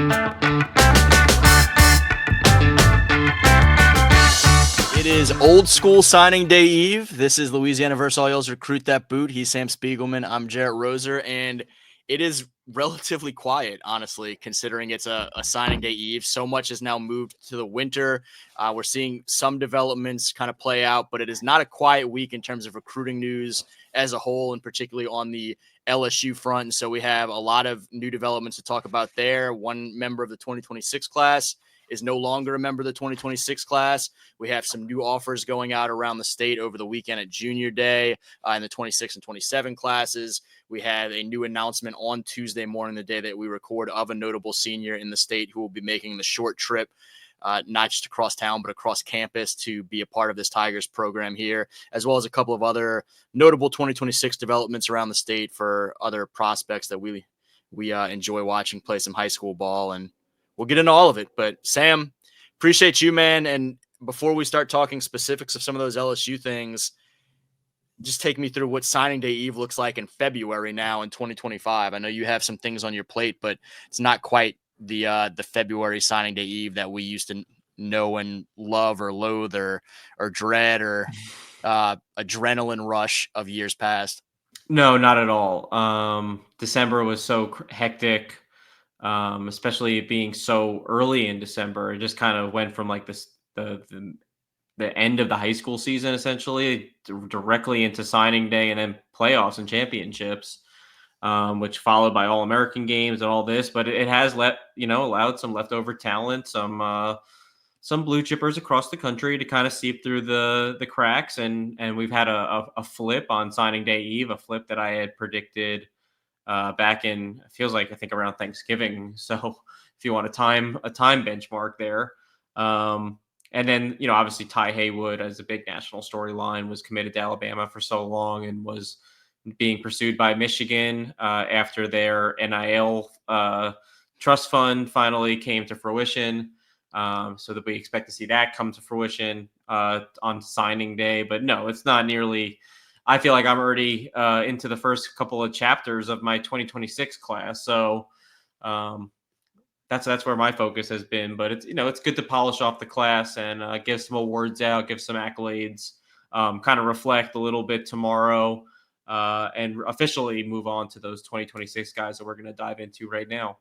It is old school signing day eve. This is Louisiana versus All Yale's Recruit Dat Boot. He's Sam Spiegelman. I'm Jarrett Roser, and it is relatively quiet, honestly, considering it's a signing day eve. So much has now moved to the winter. We're seeing some developments kind of play out, but it is not a quiet week in terms of recruiting news as a whole, and particularly on the LSU front. So we have a lot of new developments to talk about there. One member of the 2026 class is no longer a member of the 2026 class. We have some new offers going out around the state over the weekend at Junior Day in the 26 and 27 classes. We had a new announcement on Tuesday morning, the day that we record, of a notable senior in the state who will be making the short trip, not just across town, but across campus to be a part of this Tigers program here, as well as a couple of other notable 2026 developments around the state for other prospects that we enjoy watching play some high school ball. And we'll get into all of it. But Sam, appreciate you, man. And before we start talking specifics of some of those LSU things, just take me through what signing day eve looks like in February now in 2025. I know you have some things on your plate, but it's not quite the February signing day eve that we used to know and love or loathe or dread or adrenaline rush of years past. No, not at all. December was so hectic, especially it being so early in December. It just kind of went from like the end of the high school season, essentially, directly into signing day and then playoffs and championships, which followed by All-American games and all this. But it has allowed some leftover talent, some blue chippers across the country to kind of seep through the cracks. And we've had a flip on signing day eve, a flip that I had predicted back in, it feels like, I think around Thanksgiving. So if you want a time benchmark there. And then, obviously Ty Haywood, as a big national storyline, was committed to Alabama for so long and was being pursued by Michigan after their NIL trust fund finally came to fruition. So that we expect to see that come to fruition on signing day. But no, it's not nearly. I feel like I'm already into the first couple of chapters of my 2026 class. So that's where my focus has been. But it's good to polish off the class and give some awards out, give some accolades, kind of reflect a little bit tomorrow, and officially move on to those 2026 guys that we're going to dive into right now.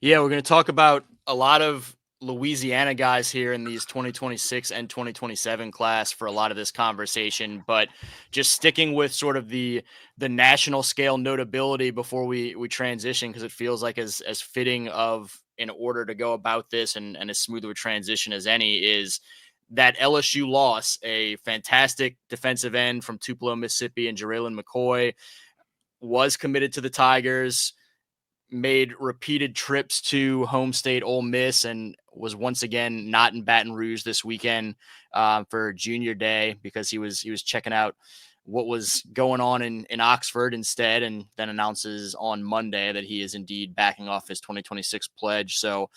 Yeah, we're going to talk about a lot of Louisiana guys here in these 2026 and 2027 class for a lot of this conversation, but just sticking with sort of the national scale notability before we transition, because it feels like as fitting of an order to go about this and as smooth of a transition as any, is that LSU loss. A fantastic defensive end from Tupelo, Mississippi, and JaReylan McCoy was committed to the Tigers, made repeated trips to home state Ole Miss, and was once again not in Baton Rouge this weekend for Junior Day because he was checking out what was going on in Oxford instead, and then announces on Monday that he is indeed backing off his 2026 pledge. So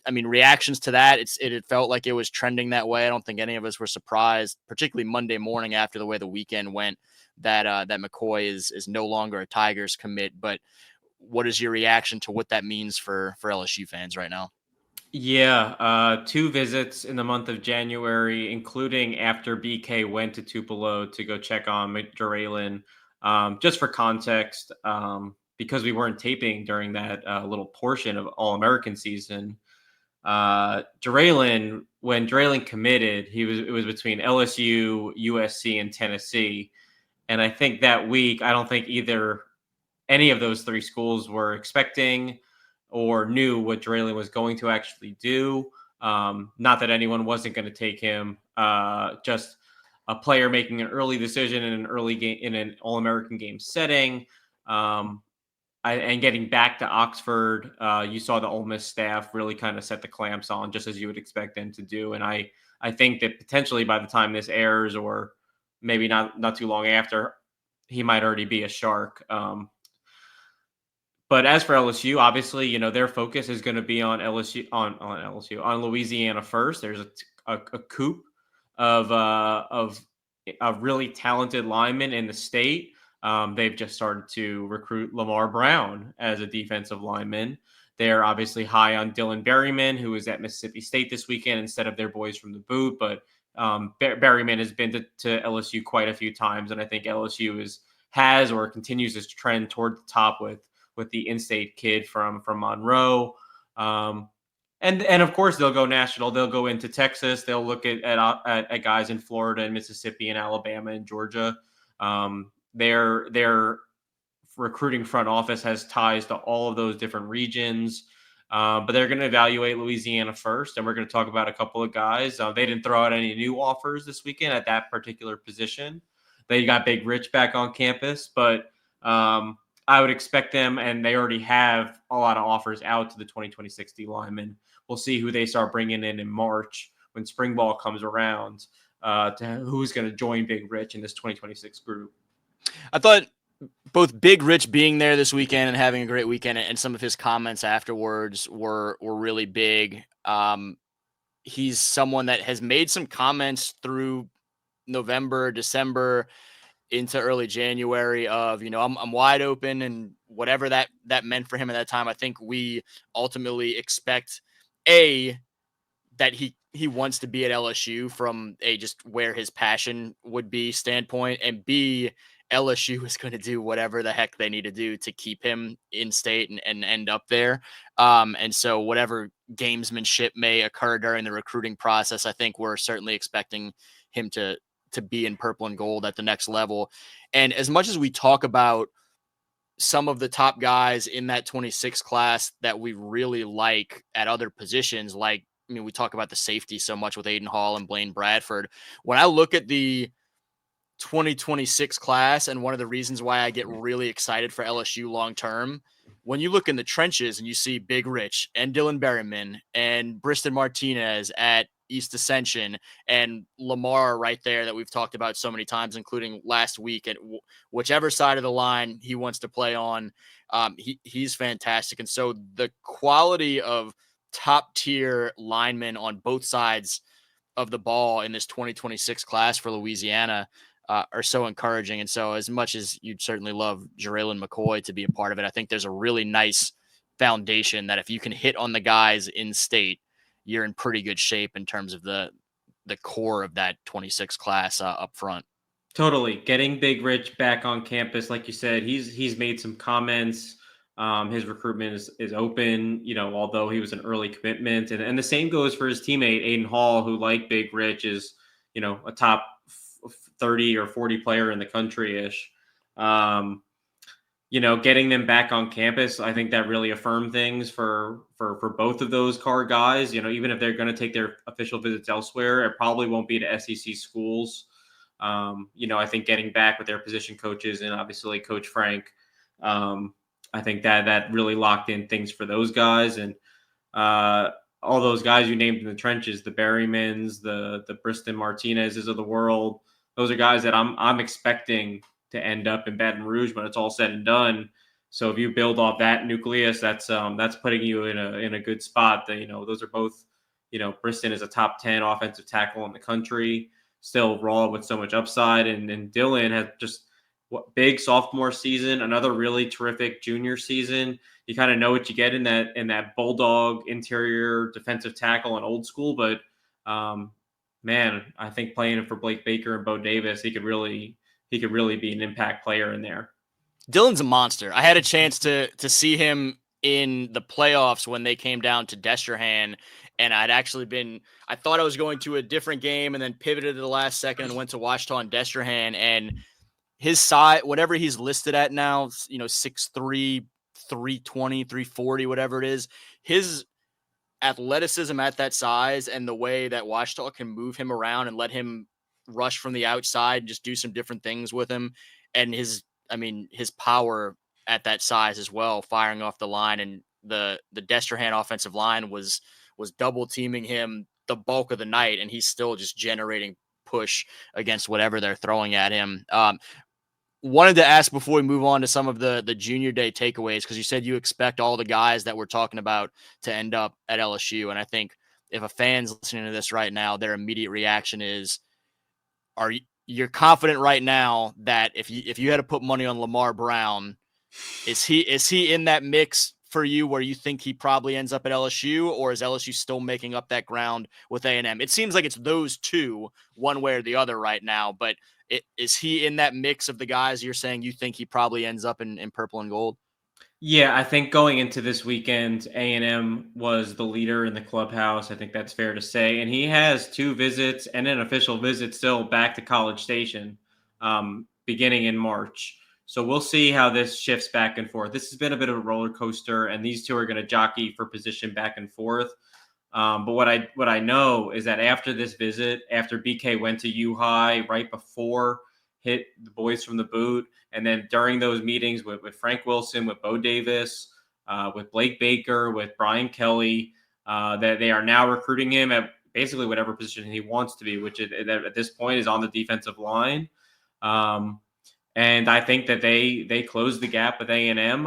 reactions to that, it felt like it was trending that way. I don't think any of us were surprised, particularly Monday morning after the way the weekend went, that McCoy is no longer a Tigers commit. But what is your reaction to what that means for LSU fans right now? Yeah, 2 visits in the month of January, including after BK went to Tupelo to go check on JaReylan. Just for context, because we weren't taping during that little portion of All-American season, JaReylan, when JaReylan committed, it was between LSU, USC, and Tennessee. And I think that week, I don't think any of those 3 schools were expecting or knew what JaReylan was going to actually do. Not that anyone wasn't going to take him, just a player making an early decision in an early game, in an All-American game setting. And getting back to Oxford, you saw the Ole Miss staff really kind of set the clamps on, just as you would expect them to do. And I think that potentially by the time this airs, or maybe not too long after, he might already be a Shark. But as for LSU, obviously, their focus is going to be on on Louisiana first. There's a coup of really talented linemen in the state. They've just started to recruit Lamar Brown as a defensive lineman. They're obviously high on Dylan Berryman, who is at Mississippi State this weekend instead of their boys from the boot. But Berryman has been to LSU quite a few times, and I think LSU has or continues this trend toward the top with the in-state kid from Monroe. And of course they'll go national. They'll go into Texas. They'll look at guys in Florida and Mississippi and Alabama and Georgia. Their recruiting front office has ties to all of those different regions. But they're going to evaluate Louisiana first, and we're going to talk about a couple of guys. They didn't throw out any new offers this weekend at that particular position. They got Big Rich back on campus, but I would expect them, and they already have a lot of offers out to the 2026 D linemen. We'll see who they start bringing in March when spring ball comes around, to who's going to join Big Rich in this 2026 group. I thought both Big Rich being there this weekend and having a great weekend, and some of his comments afterwards were really big. He's someone that has made some comments through November, December, into early January of, I'm wide open, and whatever that meant for him at that time. I think we ultimately expect that he wants to be at LSU from just where his passion would be standpoint, and B, LSU is going to do whatever the heck they need to do to keep him in state and end up there. And so whatever gamesmanship may occur during the recruiting process, I think we're certainly expecting him to be in purple and gold at the next level. And as much as we talk about some of the top guys in that 26 class that we really like at other positions, we talk about the safety so much with Aiden Hall and Blaine Bradford. When I look at the 2026 class, and one of the reasons why I get really excited for LSU long term, when you look in the trenches and you see Big Rich and Dylan Berryman and Briston Martinez at East Ascension and Lamar right there that we've talked about so many times, including last week, at whichever side of the line he wants to play on, he's fantastic. And so the quality of top tier linemen on both sides of the ball in this 2026 class for Louisiana are so encouraging. And so as much as you'd certainly love JaReylan McCoy to be a part of it, I think there's a really nice foundation that if you can hit on the guys in state, you're in pretty good shape in terms of the core of that 26 class up front. Totally. Getting Big Rich back on campus, like you said, he's made some comments. His recruitment is open, although he was an early commitment. And the same goes for his teammate, Aiden Hall, who, like Big Rich, is, a top 30 or 40 player in the country-ish. Getting them back on campus, I think that really affirmed things for both of those card guys. Even if they're going to take their official visits elsewhere, it probably won't be to SEC schools. I think getting back with their position coaches and obviously Coach Frank, I think that really locked in things for those guys. And all those guys you named in the trenches, the Berrymans, the Briston Martinezes of the world, those are guys that I'm expecting to end up in Baton Rouge when it's all said and done. So if you build off that nucleus, that's putting you in a good spot. That those are both, Briston is a top 10 offensive tackle in the country, still raw with so much upside, and Dylan has just big sophomore season, another really terrific junior season. You kind of know what you get in that bulldog interior defensive tackle and old school, but man, I think playing for Blake Baker and Bo Davis, he could really be an impact player in there. Dylan's a monster. I had a chance to see him in the playoffs when they came down to Destrehan, and I thought I was going to a different game and then pivoted at the last second and went to Ouachita and Destrehan, and his size, whatever he's listed at now, 6'3", 320, 340, whatever it is, his athleticism at that size and the way that Ouachita can move him around and let him rush from the outside and just do some different things with him, and his power at that size as well, firing off the line, and the Destrehan offensive line was double teaming him the bulk of the night, and he's still just generating push against whatever they're throwing at him. Wanted to ask before we move on to some of the junior day takeaways, because you said you expect all the guys that we're talking about to end up at LSU. And I think if a fan's listening to this right now, their immediate reaction is, you're confident right now that if you had to put money on Lamar Brown, is he in that mix for you where you think he probably ends up at LSU, or is LSU still making up that ground with A&M? It seems like it's those two, one way or the other right now, but is he in that mix of the guys you're saying you think he probably ends up in purple and gold? Yeah, I think going into this weekend, A&M was the leader in the clubhouse. I think that's fair to say. And he has 2 visits and an official visit still back to College Station beginning in March. So we'll see how this shifts back and forth. This has been a bit of a roller coaster, and these two are going to jockey for position back and forth. But what I know is that after this visit, after BK went to U High right before hit the boys from the boot, and then during those meetings with Frank Wilson, with Bo Davis, with Blake Baker, with Brian Kelly, that they are now recruiting him at basically whatever position he wants to be, which at this point is on the defensive line. And I think that they closed the gap with A&M.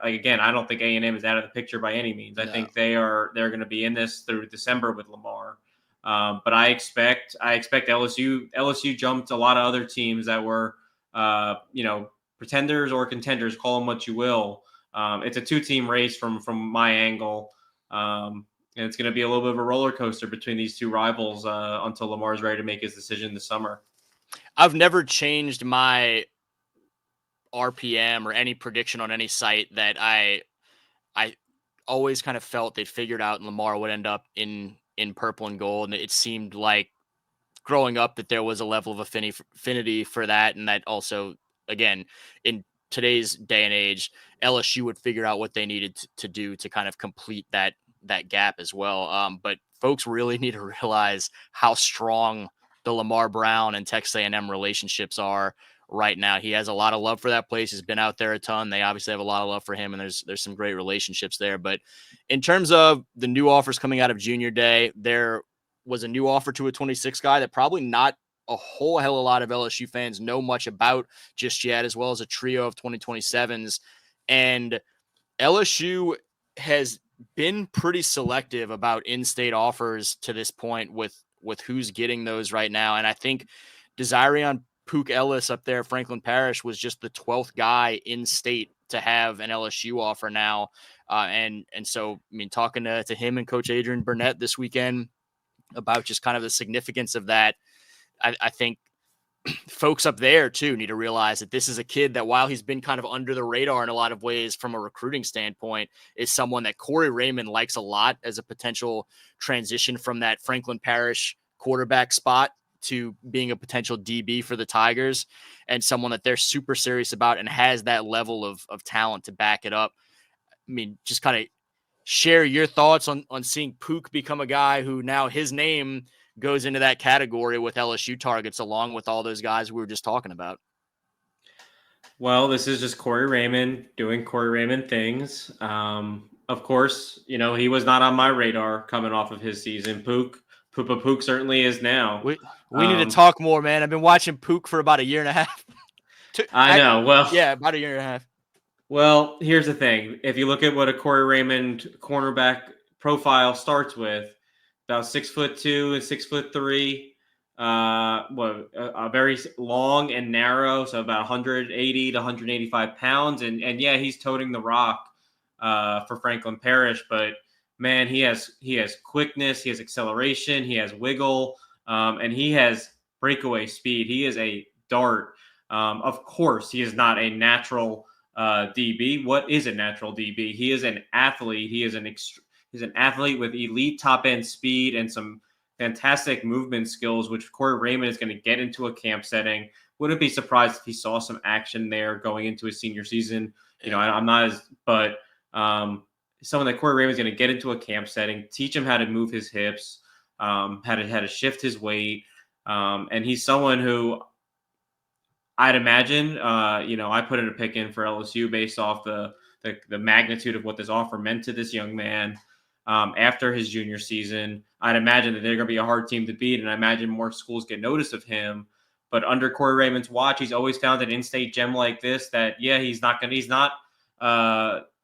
Again, I don't think A&M is out of the picture by any means. No. I think they're going to be in this through December with Lamar. But I expect LSU. LSU jumped a lot of other teams that were, pretenders or contenders. Call them what you will. It's a 2-team race from my angle, and it's going to be a little bit of a roller coaster between these two rivals until Lamar's ready to make his decision this summer. I've never changed my RPM or any prediction on any site that I always kind of felt they figured out Lamar would end up in purple and gold. And it seemed like growing up that there was a level of affinity for that. And that also, again, in today's day and age, LSU would figure out what they needed to do to kind of complete that gap as well. But folks really need to realize how strong the Lamar Brown and Texas A&M relationships are right now. He has a lot of love for that place. He's been out there a ton. They obviously have a lot of love for him, and there's some great relationships there. But in terms of the new offers coming out of Junior Day, there was a new offer to a 26 guy that probably not a whole hell of a lot of LSU fans know much about just yet, as well as a trio of 2027s. And LSU has been pretty selective about in-state offers to this point with who's getting those right now. And I think Desiree Pook Ellis up there, Franklin Parish, was just the 12th guy in state to have an LSU offer now. And so, I mean, talking to him and Coach Adrian Burnett this weekend about just kind of the significance of that, I think folks up there too need to realize that this is a kid that, while he's been kind of under the radar in a lot of ways from a recruiting standpoint, is someone that Corey Raymond likes a lot as a potential transition from that Franklin Parish quarterback spot to being a potential DB for the Tigers, and someone that they're super serious about and has that level of talent to back it up. I mean, just kind of share your thoughts on seeing Pook become a guy who now his name goes into that category with LSU targets, along with all those guys we were just talking about. Well, this is just Corey Raymond doing Corey Raymond things. Of course, he was not on my radar coming off of his season. Pook certainly is now. We need to talk more, man. I've been watching Pook for about a year and a half. I know. Well, yeah, about a year and a half. Well, here's the thing. If you look at what a Corey Raymond cornerback profile starts with, about 6'2" and 6'3", a very long and narrow, so about 180 to 185 pounds, and yeah, he's toting the rock for Franklin Parish, but man, he has quickness, he has acceleration, he has wiggle, and he has breakaway speed. He is a dart. Of course, he is not a natural DB. What is a natural DB? He is an athlete. He's an athlete with elite top end speed and some fantastic movement skills, which Corey Raymond is going to get into a camp setting. Wouldn't be surprised if he saw some action there going into his senior season. I'm not but someone that Corey Raymond is going to get into a camp setting, teach him how to move his hips, how to shift his weight, and he's someone who I'd imagine, I put in a pick in for LSU based off the magnitude of what this offer meant to this young man after his junior season. I'd imagine that they're going to be a hard team to beat, and I imagine more schools get notice of him. But under Corey Raymond's watch, he's always found an in-state gem like this that, he's not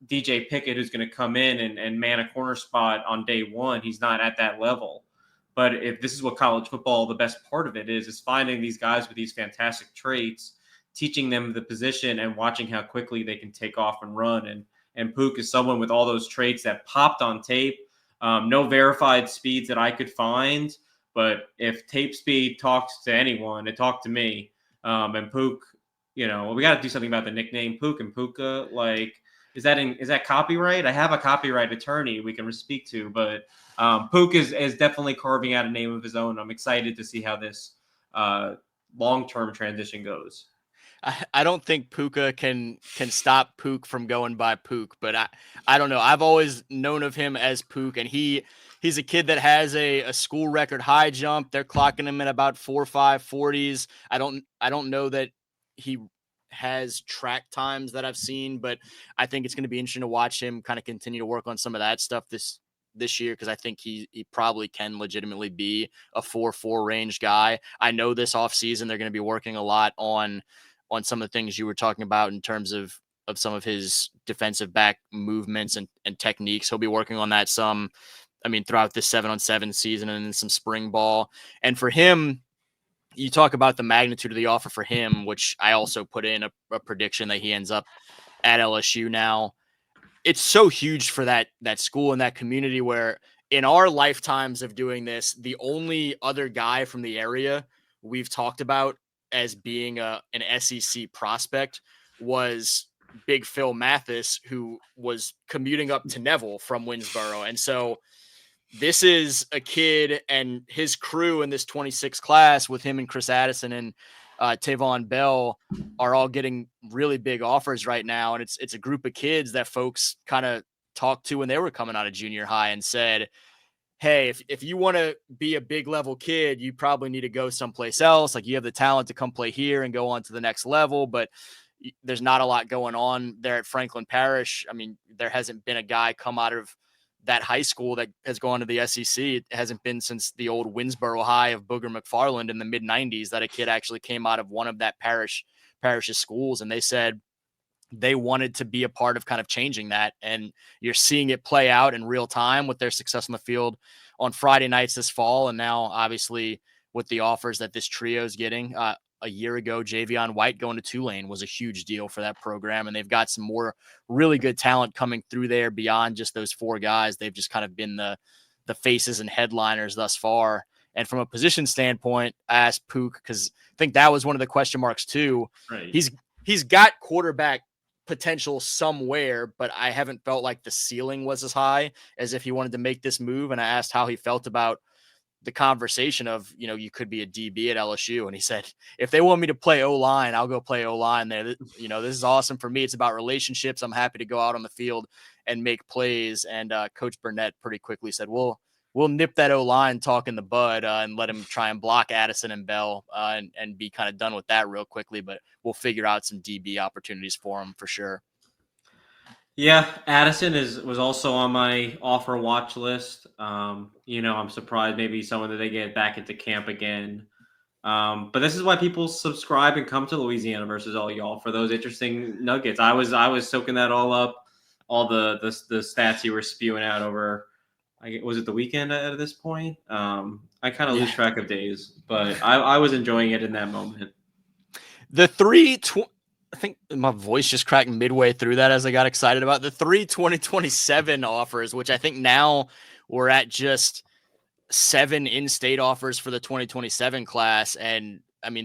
DJ Pickett who's going to come in and man a corner spot on day one. He's not at that level. But if this is what college football, the best part of it is finding these guys with these fantastic traits, teaching them the position and watching how quickly they can take off and run. And Pook is someone with all those traits that popped on tape. No verified speeds that I could find, but if tape speed talks to anyone, it talked to me. And Pook, we got to do something about the nickname Pook and Puka. Like, is that copyright? I have a copyright attorney we can speak to, but Pook is definitely carving out a name of his own. I'm excited to see how this long-term transition goes. I don't think Puka can stop Pook from going by Pook, but I don't know. I've always known of him as Pook, and he's a kid that has a school record high jump. They're clocking him at about 4.5 40s. I don't know that he has track times that I've seen, but I think it's going to be interesting to watch him kind of continue to work on some of that stuff this year, because I think he probably can legitimately be a 4.4 range guy. I know this offseason they're going to be working a lot on some of the things you were talking about in terms of some of his defensive back movements and techniques. He'll be working on that some, throughout this 7-on-7 season and then some spring ball. And for him, you talk about the magnitude of the offer for him, which I also put in a prediction that he ends up at LSU now. It's so huge for that school and that community, where in our lifetimes of doing this, the only other guy from the area we've talked about as being an SEC prospect was Big Phil Mathis, who was commuting up to Neville from Winsboro. And so this is a kid and his crew in this 26 class with him and Chris Addison and Tavon Bell are all getting really big offers right now. And it's a group of kids that folks kind of talked to when they were coming out of junior high and said, hey, if you want to be a big level kid, you probably need to go someplace else. Like, you have the talent to come play here and go on to the next level, but there's not a lot going on there at Franklin Parish. There hasn't been a guy come out of that high school that has gone to the SEC. It hasn't been since the old Winsboro High of Booger McFarland in the mid 90s that a kid actually came out of one of that parish's schools. And they said they wanted to be a part of kind of changing that. And you're seeing it play out in real time with their success on the field on Friday nights this fall. And now obviously with the offers that this trio is getting, a year ago, Javion White going to Tulane was a huge deal for that program. And they've got some more really good talent coming through there beyond just those four guys. They've just kind of been the faces and headliners thus far. And from a position standpoint, I asked Pook, because I think that was one of the question marks too. Right. He's got quarterback potential somewhere, but I haven't felt like the ceiling was as high as if he wanted to make this move. And I asked how he felt about the conversation of, you could be a DB at LSU. And he said, if they want me to play O-line, I'll go play O-line there. This is awesome for me. It's about relationships. I'm happy to go out on the field and make plays. And Coach Burnett pretty quickly said, we'll nip that O-line talk in the bud and let him try and block Addison and Bell and be kind of done with that real quickly. But we'll figure out some DB opportunities for him for sure. Yeah, Addison was also on my offer watch list. I'm surprised maybe someone that they get back into camp again. But this is why people subscribe and come to Louisiana versus all y'all for those interesting nuggets. I was soaking that all up, all the stats you were spewing out over. Was it the weekend at this point? I kind of lose track of days, but I was enjoying it in that moment. The I think my voice just cracked midway through that as I got excited about the 2027 offers, which I think now we're at just 7 in-state offers for the 2027 class. And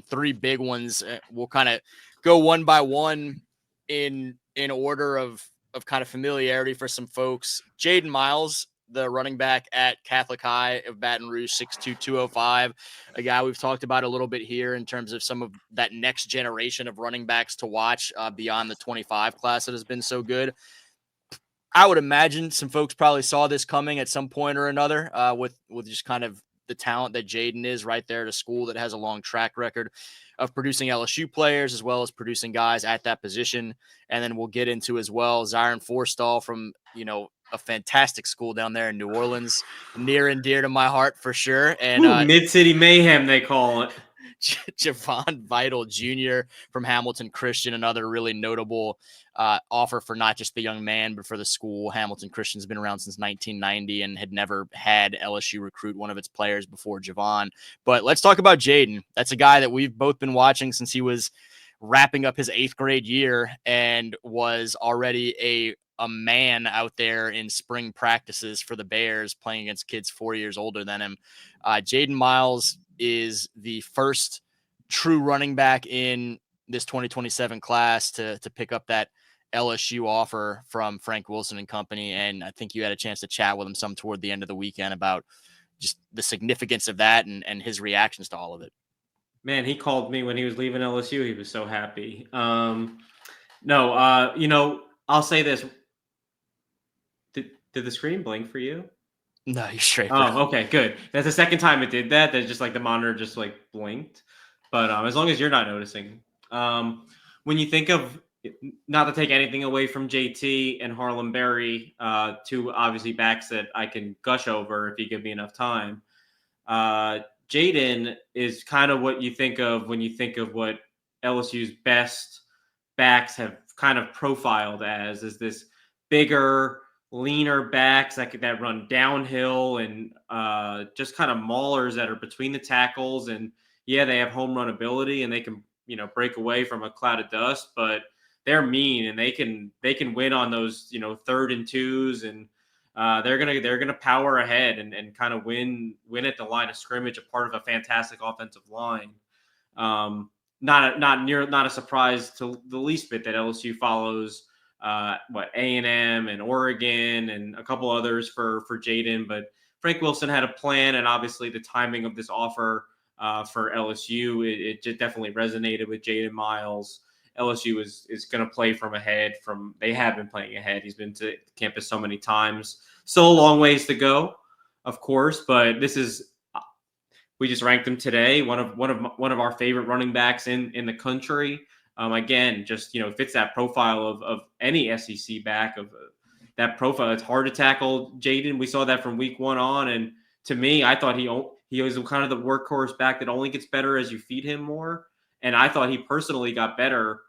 3 big ones. We'll kind of go one by one in order of kind of familiarity for some folks. Jaden Miles, the running back at Catholic High of Baton Rouge, 6'2", 205, a guy we've talked about a little bit here in terms of some of that next generation of running backs to watch beyond the 25 class that has been so good. I would imagine some folks probably saw this coming at some point or another with just kind of the talent that Jaden is right there at a school that has a long track record of producing LSU players as well as producing guys at that position. And then we'll get into as well Zion Forstall from, a fantastic school down there in New Orleans, near and dear to my heart for sure. And Mid-City Mayhem, they call it. Javon Vital Jr. from Hamilton Christian, another really notable offer for not just the young man, but for the school. Hamilton Christian's been around since 1990 and had never had LSU recruit one of its players before Javon. But let's talk about Jaden. That's a guy that we've both been watching since he was wrapping up his 8th grade year and was already a a man out there in spring practices for the Bears playing against kids 4 years older than him. Jaden Miles is the first true running back in this 2027 class to pick up that LSU offer from Frank Wilson and company. And I think you had a chance to chat with him some toward the end of the weekend about just the significance of that and his reactions to all of it. Man, he called me when he was leaving LSU. He was so happy. No, I'll say this. Did the screen blink for you? No, you're straight, bro. Oh, okay, good. That's the second time it did that. That just like the monitor just like blinked. But as long as you're not noticing, when you think of, not to take anything away from JT and Harlem Berry, two obviously backs that I can gush over if you give me enough time. Jaden is kind of what you think of when you think of what LSU's best backs have kind of profiled as, is this bigger, leaner backs that run downhill and just kind of maulers that are between the tackles. And yeah, they have home run ability and they can, break away from a cloud of dust, but they're mean and they can win on those, 3rd and 2s, and they're gonna power ahead and kind of win at the line of scrimmage, a part of a fantastic offensive line. Not a surprise to the least bit that LSU follows A&M and Oregon and a couple others for Jaden, but Frank Wilson had a plan, and obviously the timing of this offer for LSU, it just definitely resonated with Jaden Miles. LSU is going to play from ahead. They have been playing ahead. He's been to campus so many times. Still a long ways to go, of course, but we just ranked him today, one of our favorite running backs in the country. Again, just fits that profile of any SEC back, of that profile. It's hard to tackle Jaden. We saw that from week 1 on, and to me, I thought he was kind of the workhorse back that only gets better as you feed him more. And I thought he personally got better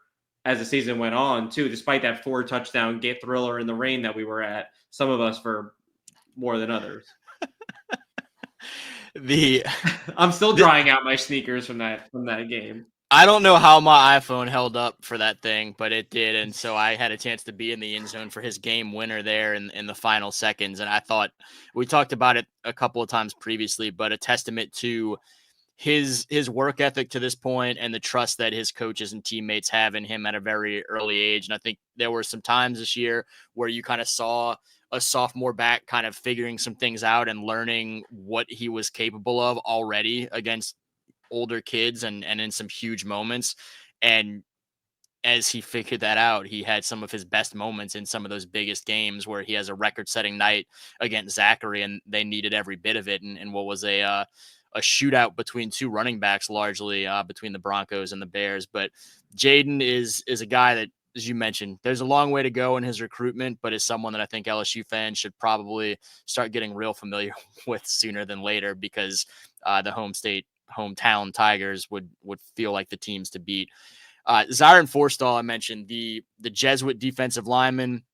as the season went on too, despite that 4-touchdown get thriller in the rain that we were at. Some of us for more than others. I'm still drying out my sneakers from that game. I don't know how my iPhone held up for that thing, but it did. And so I had a chance to be in the end zone for his game winner there in the final seconds. And I thought, we talked about it a couple of times previously, but a testament to his work ethic to this point and the trust that his coaches and teammates have in him at a very early age. And I think there were some times this year where you kind of saw a sophomore back kind of figuring some things out and learning what he was capable of already against older kids and in some huge moments. And as he figured that out, he had some of his best moments in some of those biggest games where he has a record-setting night against Zachary, and they needed every bit of it. And what was a shootout between two running backs, largely between the Broncos and the Bears. But Jaden is a guy that, as you mentioned, there's a long way to go in his recruitment, but is someone that I think LSU fans should probably start getting real familiar with sooner than later, because the hometown Tigers would feel like the teams to beat. Zyron Forstall, I mentioned, the Jesuit defensive lineman,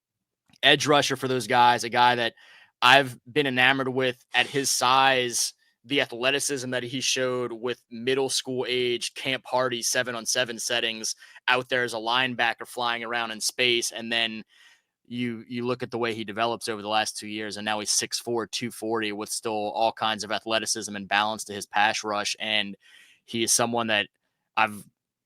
edge rusher for those guys, a guy that I've been enamored with at his size, the athleticism that he showed with middle school age Camp Hardy 7-on-7 settings out there as a linebacker flying around in space. And then you look at the way he develops over the last 2 years, and now he's 6'4", 240 with still all kinds of athleticism and balance to his pass rush. And he is someone that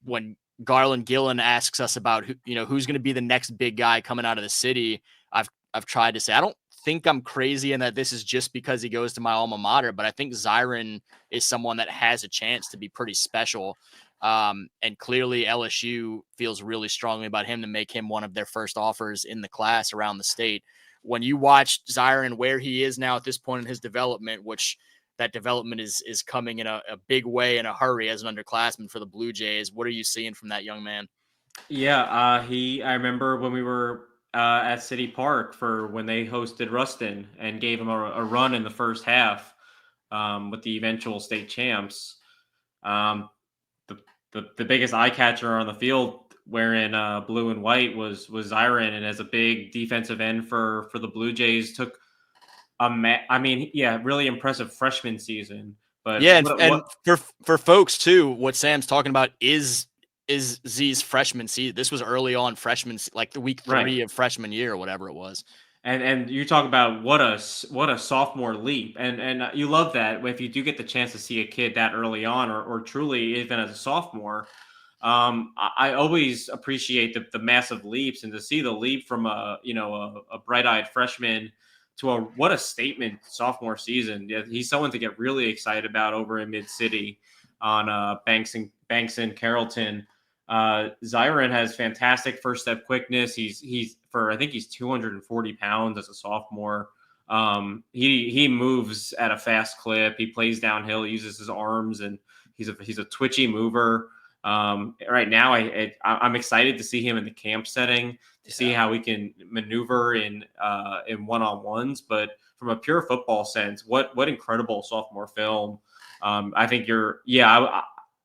when Garland Gillen asks us about who's going to be the next big guy coming out of the city, I've tried to say, I don't think I'm crazy and that this is just because he goes to my alma mater, but I think Zyron is someone that has a chance to be pretty special. And clearly LSU feels really strongly about him to make him one of their first offers in the class around the state. When you watch Zyron, where he is now at this point in his development, which that development is coming in a big way, in a hurry as an underclassman for the Blue Jays, what are you seeing from that young man? Yeah, I remember when we were at City Park for when they hosted Ruston and gave him a run in the first half with the eventual state champs. The biggest eye catcher on the field wearing blue and white was Zyron, and as a big defensive end for the Blue Jays, took really impressive freshman season. But yeah, and for folks too, what Sam's talking about is is Z's freshman season. This was early on freshman, like the week 3 Right. of freshman year or whatever it was. And you talk about what a sophomore leap, and you love that if you do get the chance to see a kid that early on, or truly even as a sophomore. I always appreciate the massive leaps, and to see the leap from a bright-eyed freshman to what a statement sophomore season. Yeah, he's someone to get really excited about over in Mid City on Banks and Carrollton. JaReylan has fantastic first step quickness. I think he's 240 pounds as a sophomore. He moves at a fast clip. He plays downhill. He uses his arms, and he's a twitchy mover. Right now, I'm excited to see him in the camp setting, to see how we can maneuver in one-on-ones. But from a pure football sense, what incredible sophomore film. I think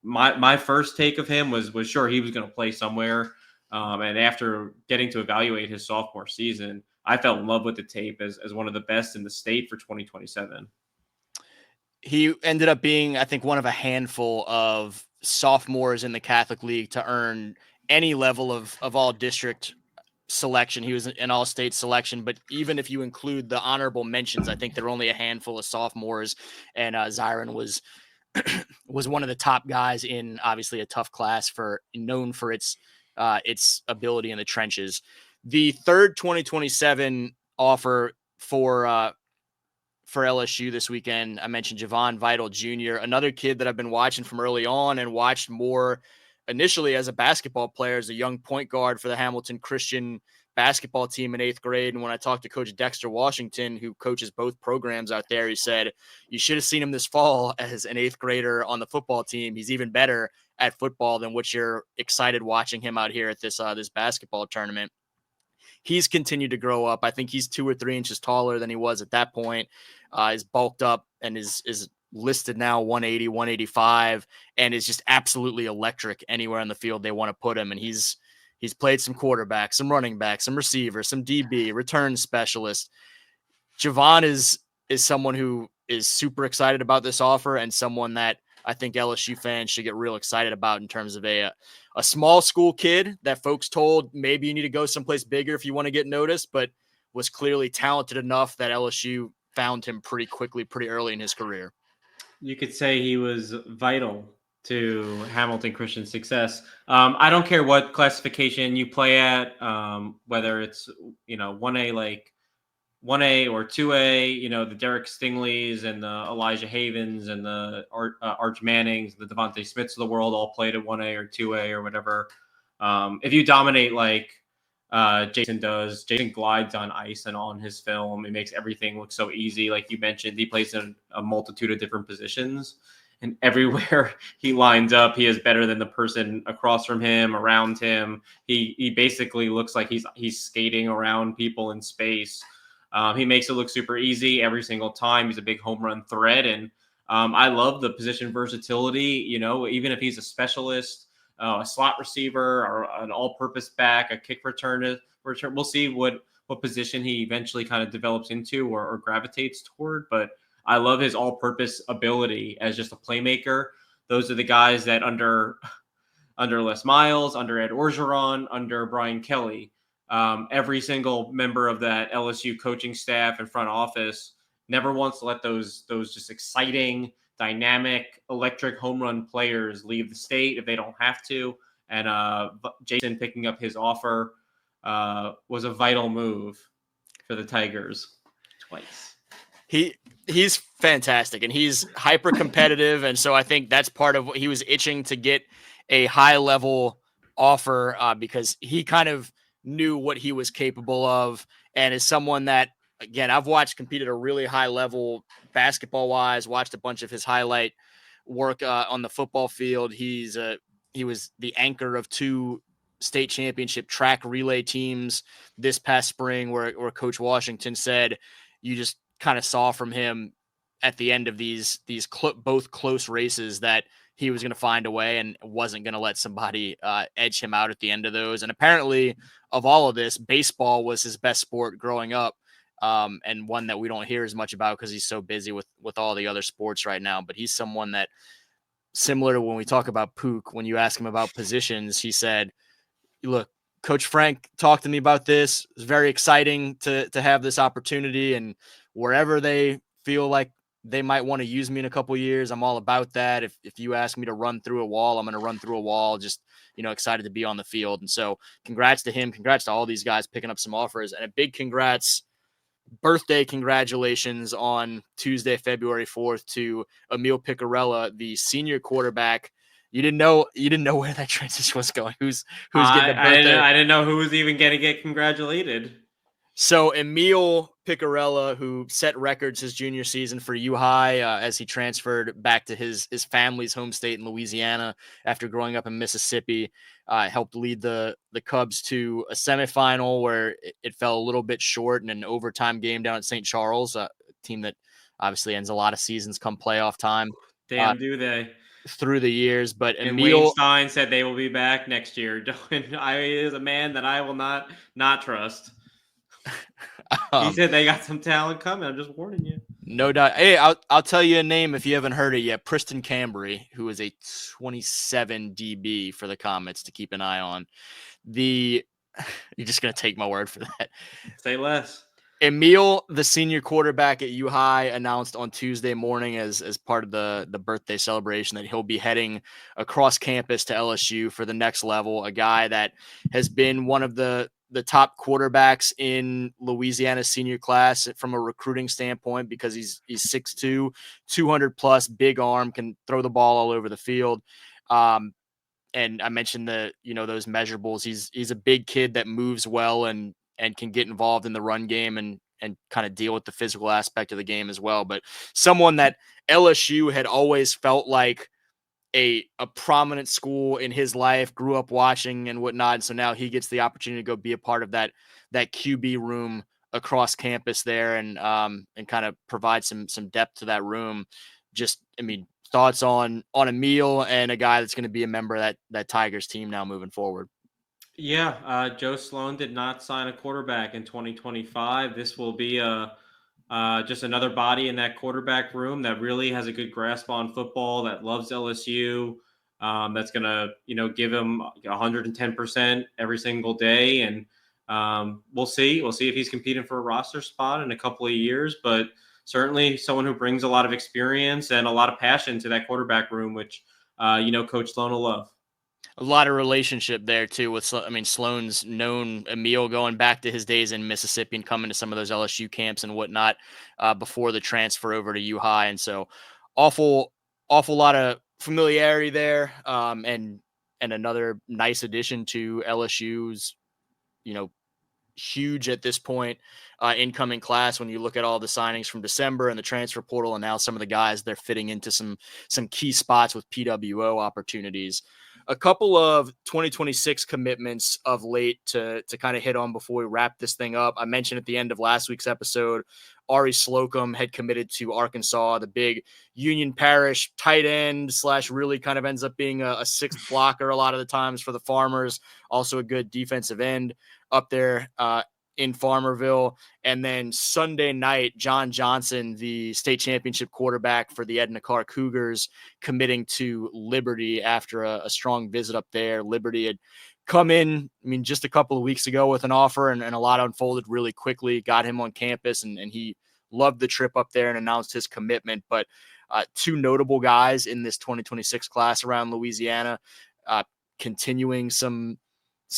my first take of him was sure he was going to play somewhere. And after getting to evaluate his sophomore season, I fell in love with the tape as one of the best in the state for 2027. He ended up being, I think, one of a handful of sophomores in the Catholic League to earn any level of all district selection. He was an all-state selection, but even if you include the honorable mentions, I think there were only a handful of sophomores, and JaReylan was one of the top guys in obviously a tough class, known for its ability in the trenches. The third 2027 offer for LSU this weekend, I mentioned Javon Vital Jr., another kid that I've been watching from early on and watched more initially as a basketball player, as a young point guard for the Hamilton Christian basketball team in 8th grade. And when I talked to Coach Dexter Washington, who coaches both programs out there, he said, you should have seen him this fall as an 8th grader on the football team. He's even better at football than what you're excited watching him out here at this basketball tournament. He's continued to grow up. I think he's 2 or 3 inches taller than he was at that point. Is bulked up and is listed now 180, 185, and is just absolutely electric anywhere on the field they want to put him. And he's played some quarterback, some running back, some receiver, some DB, return specialist. Javon is someone who is super excited about this offer, and someone that I think LSU fans should get real excited about in terms of a small school kid that folks told maybe you need to go someplace bigger if you want to get noticed, but was clearly talented enough that LSU found him pretty quickly, pretty early in his career. You could say he was vital to Hamilton Christian's success. I don't care what classification you play at, whether it's 1A like 1A or 2A, the Derek Stingleys and the Elijah Havens and the Arch Mannings, the Devontae Smiths of the world all played at 1A or 2A or whatever. If you dominate like Jason does, Jason glides on ice and on his film. It makes everything look so easy. Like you mentioned, he plays in a multitude of different positions, and everywhere he lines up, he is better than the person across from him, around him. He basically looks like he's skating around people in space. He makes it look super easy every single time. He's a big home run threat, and I love the position versatility. Even if he's a specialist, a slot receiver, or an all-purpose back, a kick returner. We'll see what position he eventually kind of develops into or gravitates toward. But I love his all-purpose ability as just a playmaker. Those are the guys that under Les Miles, under Ed Orgeron, under Brian Kelly, every single member of that LSU coaching staff and front office never wants to let those just exciting, dynamic, electric home run players leave the state if they don't have to. And Jason picking up his offer was a vital move for the Tigers twice. He's fantastic, and he's hyper competitive, and so I think that's part of what he was itching to get a high level offer because he kind of knew what he was capable of, and is someone that, again, I've watched compete at a really high level basketball wise, watched a bunch of his highlight work on the football field. He was the anchor of 2 state championship track relay teams this past spring, where Coach Washington said you just kind of saw from him at the end of these both close races that he was going to find a way and wasn't going to let somebody edge him out at the end of those. And apparently, of all of this, baseball was his best sport growing up, and one that we don't hear as much about because he's so busy with all the other sports right now. But he's someone that similar to when we talk about Pook, when you ask him about positions, he said, look, Coach Frank talked to me about this. It's very exciting to have this opportunity, and wherever they feel like they might want to use me in a couple of years, I'm all about that. If you ask me to run through a wall, I'm going to run through a wall. Just, excited to be on the field. And so congrats to him. Congrats to all these guys picking up some offers, and a big birthday congratulations on Tuesday, February 4th to Emil Picarella, the senior quarterback. You didn't know where that transition was going. Who's getting a birthday? I didn't know who was even going to get congratulated. So Emil Picarella, who set records his junior season for U High as he transferred back to his family's home state in Louisiana after growing up in Mississippi, helped lead the Cubs to a semifinal where it fell a little bit short in an overtime game down at St. Charles, a team that obviously ends a lot of seasons come playoff time. Damn, do they? Through the years, but And Emil Wayne Stein said they will be back next year. I is a man that I will not trust. He said they got some talent coming. I'm just warning you. No doubt. Hey, I'll tell you a name if you haven't heard it yet. Preston Cambry, who is a 27 DB for the Comets to keep an eye on. You're just gonna take my word for that. Say less. Emil, the senior quarterback at U High, announced on Tuesday morning as part of the birthday celebration that he'll be heading across campus to LSU for the next level. A guy that has been one of the top quarterbacks in Louisiana's senior class from a recruiting standpoint because he's 6'2", 200 plus, big arm, can throw the ball all over the field. And I mentioned those measurables. He's a big kid that moves well and can get involved in the run game and kind of deal with the physical aspect of the game as well. But someone that LSU had always felt like a prominent school in his life, grew up watching and whatnot. And so now he gets the opportunity to go be a part of that QB room across campus there and kind of provide some depth to that room. Just, thoughts on Emil and a guy that's going to be a member of that Tigers team now moving forward. Yeah, Joe Sloan did not sign a quarterback in 2025. This will be just another body in that quarterback room that really has a good grasp on football, that loves LSU, that's going to, give him 110% every single day. And we'll see. We'll see if he's competing for a roster spot in a couple of years. But certainly someone who brings a lot of experience and a lot of passion to that quarterback room, which, Coach Sloan will love. A lot of relationship there too with, Sloan's known Emil going back to his days in Mississippi and coming to some of those LSU camps and whatnot before the transfer over to U High. And so awful lot of familiarity there. And another nice addition to LSU's, huge at this point incoming class when you look at all the signings from December and the transfer portal and now some of the guys they're fitting into some key spots with PWO opportunities. A couple of 2026 commitments of late to kind of hit on before we wrap this thing up. I mentioned at the end of last week's episode, Ari Slocum had committed to Arkansas, the big Union Parish tight end / really kind of ends up being a sixth blocker a lot of the times for the Farmers. Also a good defensive end up there in Farmerville. And then Sunday night, John Johnson, the state championship quarterback for the Edna Carr Cougars, committing to Liberty after a strong visit up there. Liberty had come in, just a couple of weeks ago with an offer and a lot unfolded really quickly, got him on campus and he loved the trip up there and announced his commitment. But two notable guys in this 2026 class around Louisiana, continuing some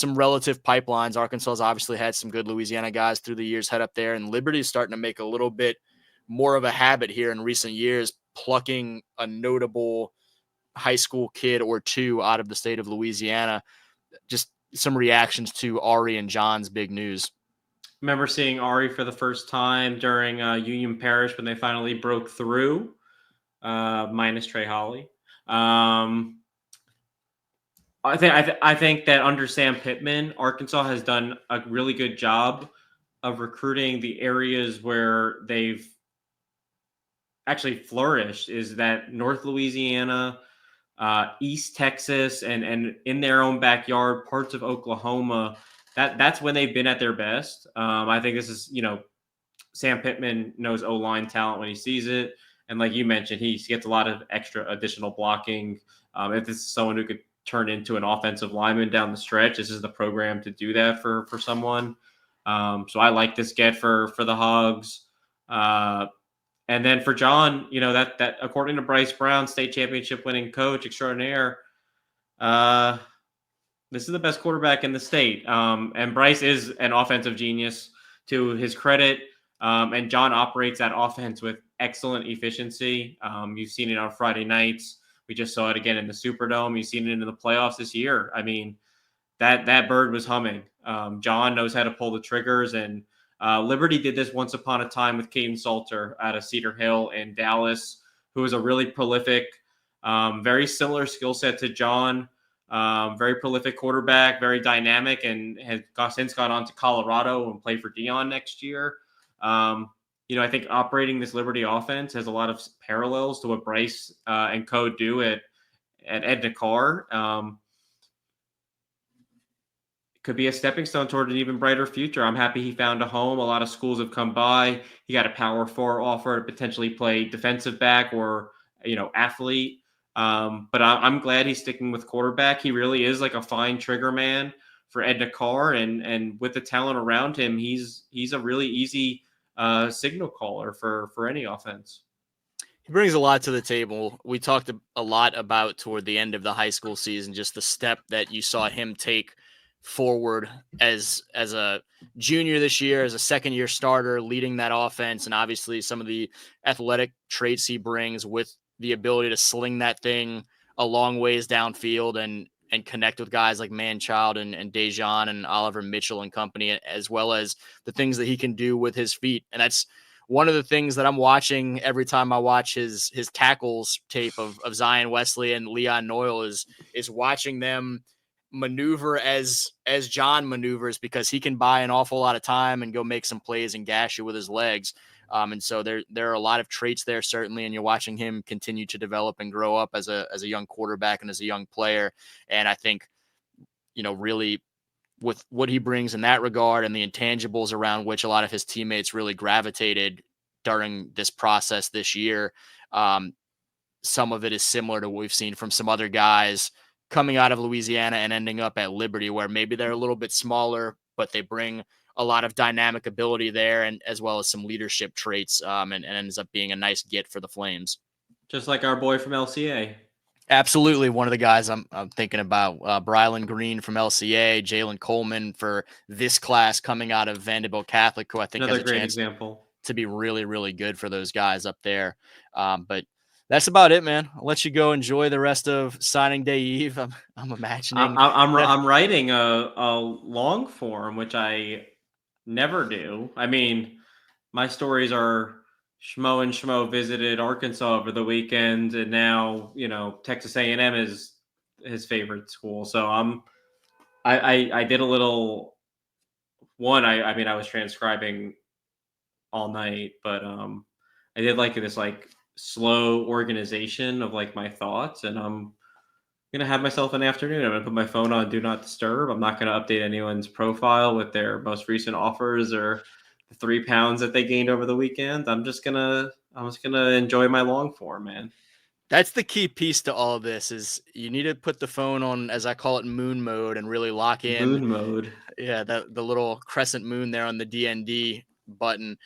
relative pipelines. Arkansas's obviously had some good Louisiana guys through the years head up there, and Liberty is starting to make a little bit more of a habit here in recent years, plucking a notable high school kid or two out of the state of Louisiana. Just some reactions to Ari and John's big news. Remember seeing Ari for the first time during Union Parish when they finally broke through, minus Trey Holly. I think that under Sam Pittman, Arkansas has done a really good job of recruiting the areas where they've actually flourished. Is that North Louisiana, East Texas, and in their own backyard, parts of Oklahoma. That's when they've been at their best. I think this is, Sam Pittman knows O-line talent when he sees it. And like you mentioned, he gets a lot of extra additional blocking. If this is someone who could turn into an offensive lineman down the stretch, this is the program to do that for someone. So I like this get for the Hogs. And then for John, that according to Bryce Brown, state championship winning coach extraordinaire, this is the best quarterback in the state. And Bryce is an offensive genius to his credit. And John operates that offense with excellent efficiency. You've seen it on Friday nights. We just saw it again in the Superdome. You've seen it in the playoffs this year. I mean, that bird was humming. John knows how to pull the triggers, and Liberty did this once upon a time with Caden Salter out of Cedar Hill in Dallas, who is a really prolific, very similar skill set to John, very prolific quarterback, very dynamic, and has since gone on to Colorado and play for Dion next year. I think operating this Liberty offense has a lot of parallels to what Bryce and co do at Edna Carr. Could be a stepping stone toward an even brighter future. I'm happy he found a home. A lot of schools have come by. He got a Power 4 offer to potentially play defensive back or, athlete. But I'm glad he's sticking with quarterback. He really is like a fine trigger man for Edna Carr, and with the talent around him, he's a really easy signal caller for any offense. He brings a lot to the table. We talked a lot about toward the end of the high school season, just the step that you saw him take forward as a junior this year, as a second-year starter, leading that offense, and obviously some of the athletic traits he brings with the ability to sling that thing a long ways downfield and connect with guys like Manchild and Dejan and Oliver Mitchell and company, as well as the things that he can do with his feet. And that's one of the things that I'm watching every time I watch his tackles tape of Zion Wesley and Leon Noyle is watching them maneuver as John maneuvers, because he can buy an awful lot of time and go make some plays and gash you with his legs. And so there are a lot of traits there, certainly, and you're watching him continue to develop and grow up as a young quarterback and as a young player. And I think, really with what he brings in that regard and the intangibles around which a lot of his teammates really gravitated during this process this year, some of it is similar to what we've seen from some other guys coming out of Louisiana and ending up at Liberty, where maybe they're a little bit smaller, but they bring a lot of dynamic ability there, and as well as some leadership traits, and ends up being a nice get for the Flames. Just like our boy from LCA. Absolutely. One of the guys I'm thinking about, Brylan Green from LCA, Jalen Coleman for this class coming out of Vanderbilt Catholic, who I think Another has a great chance example to be really, really good for those guys up there. But that's about it, man. I'll let you go enjoy the rest of signing day eve. I'm imagining I'm writing a long form, which I never do. I mean, my stories are Schmo and Schmo visited Arkansas over the weekend, and now Texas A&M is his favorite school. So I did a little one. I mean, I was transcribing all night, but I did like this slow organization of my thoughts, and I'm gonna have myself an afternoon. I'm gonna put my phone on do not disturb. I'm not gonna update anyone's profile with their most recent offers or the 3 pounds that they gained over the weekend. I'm just gonna enjoy my long form, man. That's the key piece to all of this is you need to put the phone on, as I call it, moon mode, and really lock in Moon mode. Yeah, the little crescent moon there on the DND button.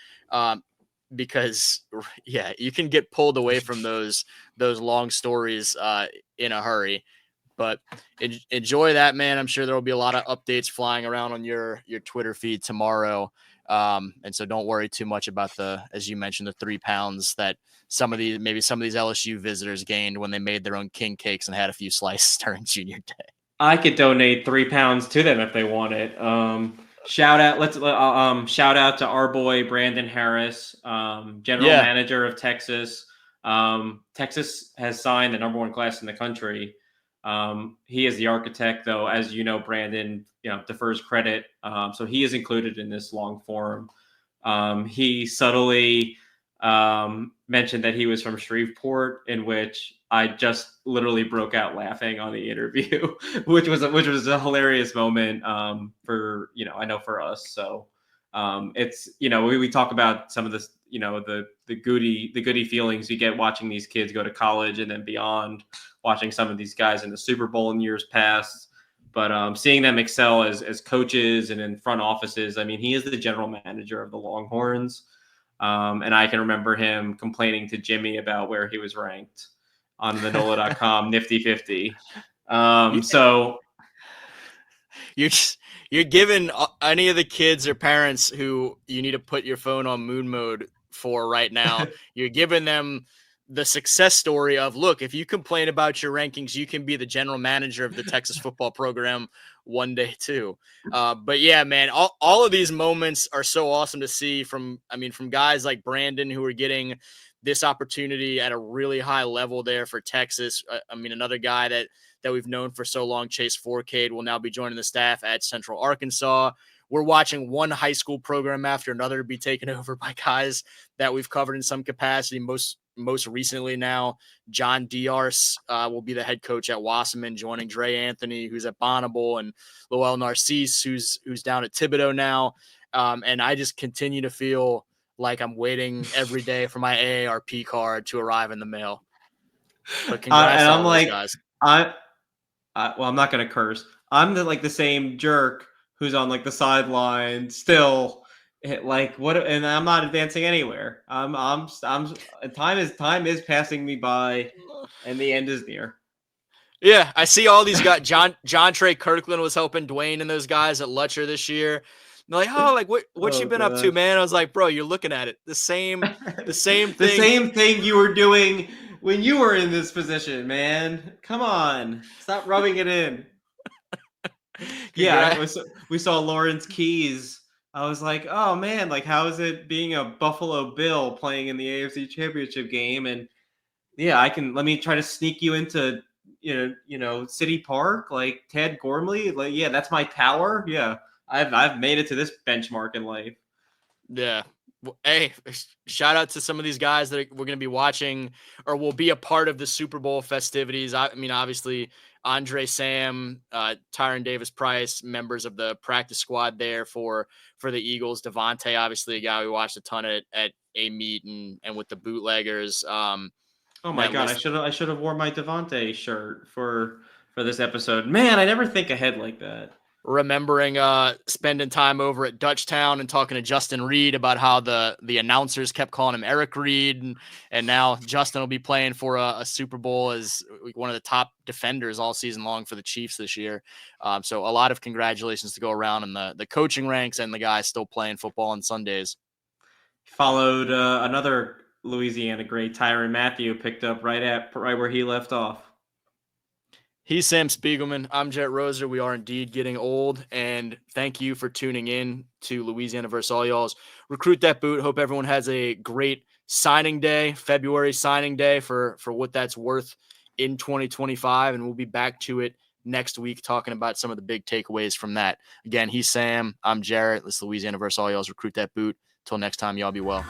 Because you can get pulled away from those long stories in a hurry, but enjoy that, man. I'm sure there will be a lot of updates flying around on your Twitter feed tomorrow. And so don't worry too much about as you mentioned, the 3 pounds that some of these LSU visitors gained when they made their own king cakes and had a few slices during junior day. I could donate 3 pounds to them if they want it. Shout out! Shout out to our boy Brandon Harris, general manager of Texas. Texas has signed the #1 class in the country. He is the architect, though, as you know. Brandon, defers credit, so he is included in this long form. He subtly mentioned that he was from Shreveport, in which I just literally broke out laughing on the interview, which was a hilarious moment for I know for us. So It's, we talk about some of this, the goody feelings you get watching these kids go to college and then beyond, watching some of these guys in the Super Bowl in years past. But seeing them excel as coaches and in front offices, I mean, he is the general manager of the Longhorns. And I can remember him complaining to Jimmy about where he was ranked on the NOLA.com Nifty 50. So you're giving any of the kids or parents who you need to put your phone on moon mode for right now, you're giving them the success story of, look, if you complain about your rankings, you can be the general manager of the Texas football program one day too. But yeah, man, all of these moments are so awesome to see from guys like Brandon, who are getting this opportunity at a really high level there for Texas. Another guy that we've known for so long, Chase Forcade, will now be joining the staff at Central Arkansas. We're watching one high school program after another be taken over by guys that we've covered in some capacity. Most recently now, John Diarse will be the head coach at Wasserman, joining Dre Anthony, who's at Bonneville, and Lowell Narcisse, who's down at Thibodeau now. And I just continue to feel like I'm waiting every day for my AARP card to arrive in the mail. But congrats and to I'm all those like, guys. Well, I'm not going to curse. I'm the same jerk who's on the sideline still. What? And I'm not advancing anywhere. Time is passing me by, and the end is near. Yeah, I see all these guys. John Trey Kirkland was helping Dwayne and those guys at Lutcher this year. And they're like, what you been up to, man? I was like, bro, you're looking at it. The same thing. The same thing you were doing when you were in this position, man. Come on. Stop rubbing it in. Yeah, we saw Lawrence Keys. I was like, oh man, how is it being a Buffalo Bill playing in the AFC Championship game? And yeah, let me try to sneak you into City Park, like Ted Gormley. Yeah, that's my power. Yeah, I've made it to this benchmark in life. Yeah. Hey, shout out to some of these guys that we're going to be watching or will be a part of the Super Bowl festivities. Obviously, Andre Sam, Tyron Davis-Price, members of the practice squad there for the Eagles. Devontae, obviously, a guy we watched a ton at a meet and with the bootleggers. Oh my God, I should have worn my Devontae shirt for this episode. Man, I never think ahead like that. Remembering spending time over at Dutchtown and talking to Justin Reed about how the announcers kept calling him Eric Reed, and now Justin will be playing for a Super Bowl as one of the top defenders all season long for the Chiefs this year. So a lot of congratulations to go around in the coaching ranks and the guys still playing football on Sundays. Followed another Louisiana great, Tyrann Mathieu, picked up right where he left off. He's Sam Spiegelman. I'm Jet Roser. We are indeed getting old, and thank you for tuning in to Louisiana vs. All Y'all's Recruit That Boot. Hope everyone has a great signing day, February signing day for what that's worth in 2025, and we'll be back to it next week talking about some of the big takeaways from that. Again, he's Sam. I'm Jarrett. This is Louisiana vs. All Y'all's Recruit That Boot. Till next time, y'all be well.